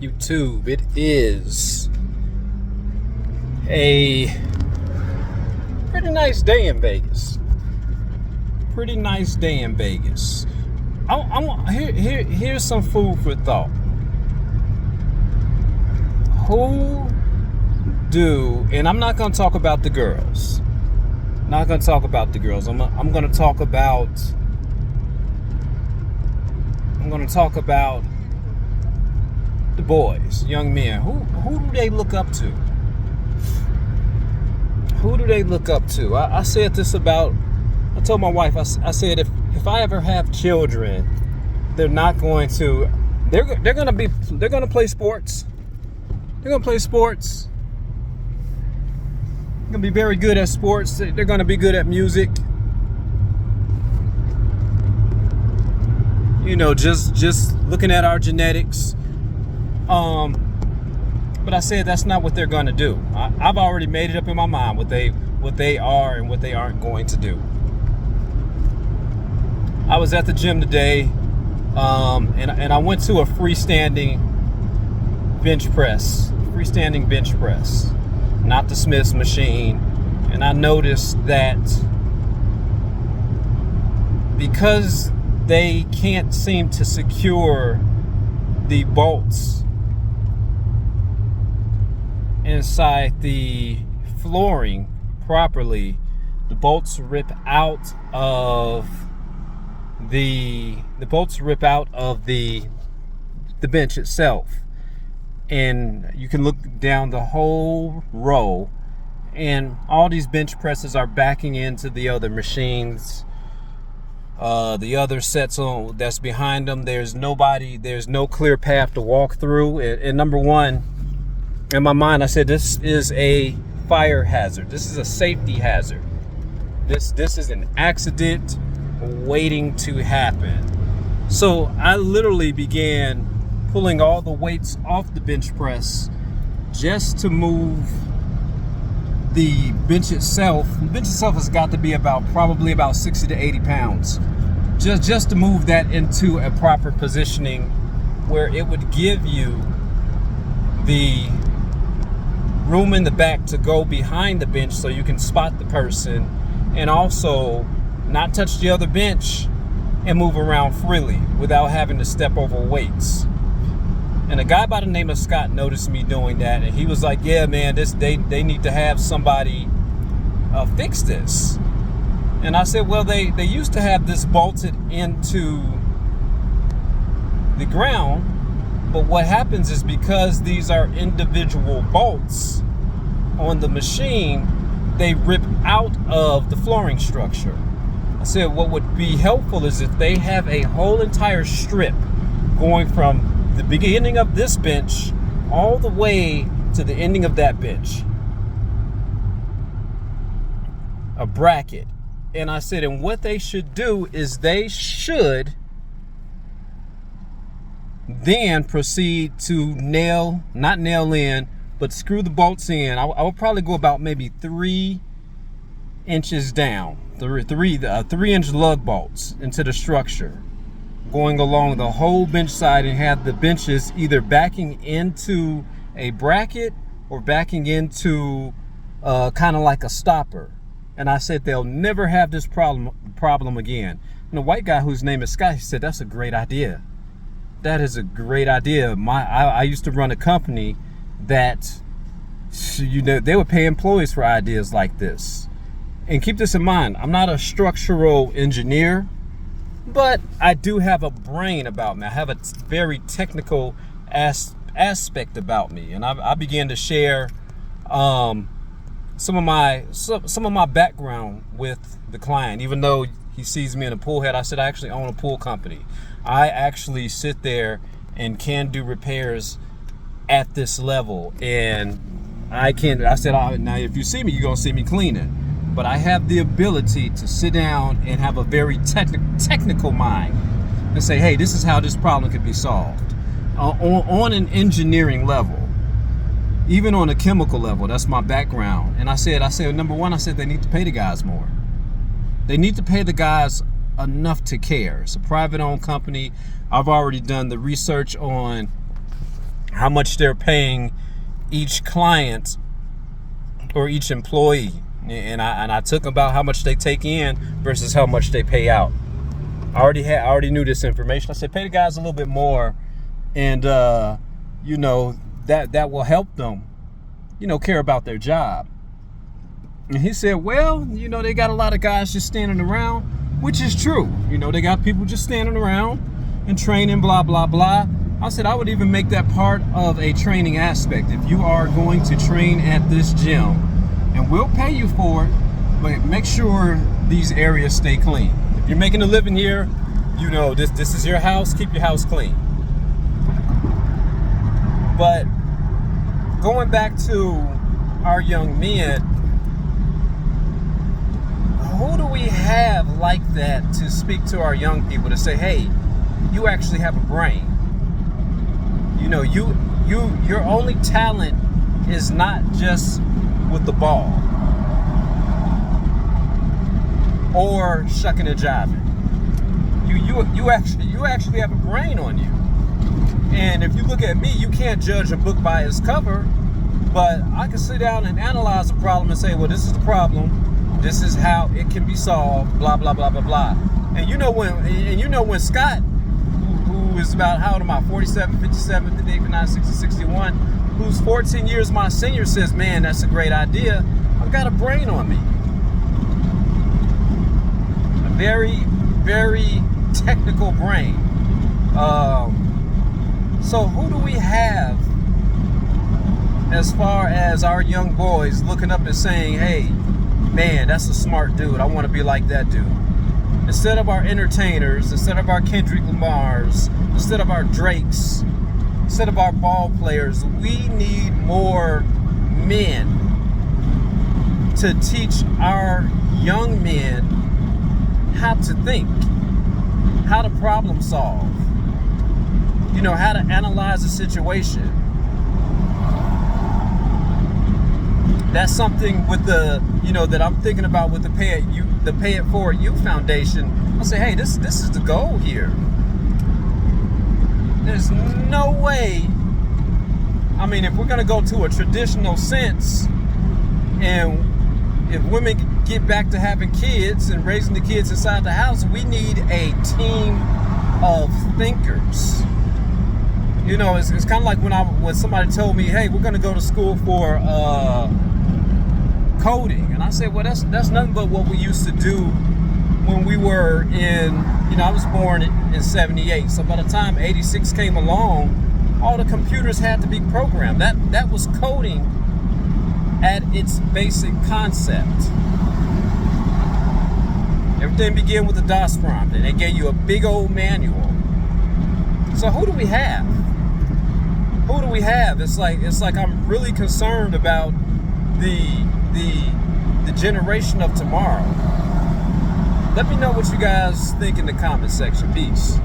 YouTube. It is a pretty nice day in Vegas. Pretty nice day in Vegas. Here's some food for thought. And I'm not going to talk about the girls. Not going to talk about the girls. I'm going to talk about the boys, young men. Who do they look up to? Who do they look up to? I said this about. I told my wife. I said if I ever have children, they're not going to. They're going to play sports. They're going to play sports. They're going to be very good at sports. They're going to be good at music. You know, just looking at our genetics. But I said that's not what they're going to do. I've already made it up in my mind what they are and what they aren't going to do. I was at the gym today, and I went to a freestanding bench press, not the Smith's machine, and I noticed that because they can't seem to secure the bolts inside the flooring properly, the bolts rip out of the bench itself, and you can look down the whole row, and all these bench presses are backing into the other machines. The other sets that's behind them, there's no clear path to walk through. And number one, in my mind, I said this is a fire hazard. This is a safety hazard. This is an accident waiting to happen. So I literally began pulling all the weights off the bench press just to move the bench itself. The bench itself has got to be probably about 60 to 80 pounds. Just to move that into a proper positioning where it would give you the room in the back to go behind the bench so you can spot the person, and also not touch the other bench and move around freely without having to step over weights. And a guy by the name of Scott noticed me doing that, and he was like, yeah man, they need to have somebody fix this. And I said, well, they used to have this bolted into the ground, but what happens is because these are individual bolts on the machine, they rip out of the flooring structure. I said what would be helpful is if they have a whole entire strip going from the beginning of this bench all the way to the ending of that bench. A bracket. And I said, and what they should do is they should then proceed to not nail in, but screw the bolts in. I would probably go about maybe 3 inches down, 3-inch lug bolts into the structure, going along the whole bench side, and have the benches either backing into a bracket or backing into kind of like a stopper. And I said they'll never have this problem again. And the white guy whose name is Scott, he said, that's a great idea. That is a great idea. I used to run a company that, they would pay employees for ideas like this. And keep this in mind, I'm not a structural engineer, but I do have a brain about me. I have a very technical aspect about me. And I began to share some of my background with the client. Even though he sees me in a pool head, I said I actually own a pool company. I actually sit there and can do repairs at this level, and I said now if you see me, you're gonna see me cleaning, but I have the ability to sit down and have a very technical mind and say, hey, this is how this problem could be solved on an engineering level. Even on a chemical level, that's my background. And I said, number one, I said they need to pay the guys more. They need to pay the guys enough to care. It's a private owned company. I've already done the research on how much they're paying each client or each employee. And I took about how much they take in versus how much they pay out. I already knew this information. I said, pay the guys a little bit more, and that will help them, care about their job. And he said, well, they got a lot of guys just standing around, which is true. They got people just standing around and training, blah, blah, blah. I said, I would even make that part of a training aspect. If you are going to train at this gym, and we'll pay you for it, but make sure these areas stay clean. If you're making a living here, this is your house, keep your house clean. But going back to our young men, who do we have like that to speak to our young people to say, hey, you actually have a brain? Your only talent is not just with the ball or shucking and jiving. You actually have a brain on you. And if you look at me, you can't judge a book by its cover, but I can sit down and analyze a problem and say, well, this is the problem, this is how it can be solved, blah, blah, blah, blah, blah. And when Scott, who is about, how old am I, 47, 57, 58, 59, 60, 61, who's 14 years my senior, says, man, that's a great idea, I've got a brain on me. A very, very technical brain. So who do we have as far as our young boys looking up and saying, hey, man, that's a smart dude, I want to be like that dude? Instead of our entertainers, instead of our Kendrick Lamars, instead of our Drakes, instead of our ball players, we need more men to teach our young men how to think, how to problem solve, how to analyze a situation. That's something with the, that I'm thinking about with the Pay It Forward Youth Foundation. I say, hey, this is the goal here. There's no way, if we're going to go to a traditional sense, and if women get back to having kids and raising the kids inside the house, we need a team of thinkers. It's kind of like when somebody told me, hey, we're going to go to school for coding. And I said, well, that's nothing but what we used to do when we were in, I was born in 78. So by the time 86 came along, all the computers had to be programmed. That was coding at its basic concept. Everything began with a DOS prompt, and they gave you a big old manual. So who do we have? Who do we have? It's like I'm really concerned about the generation of tomorrow. Let me know what you guys think in the comment section. Peace.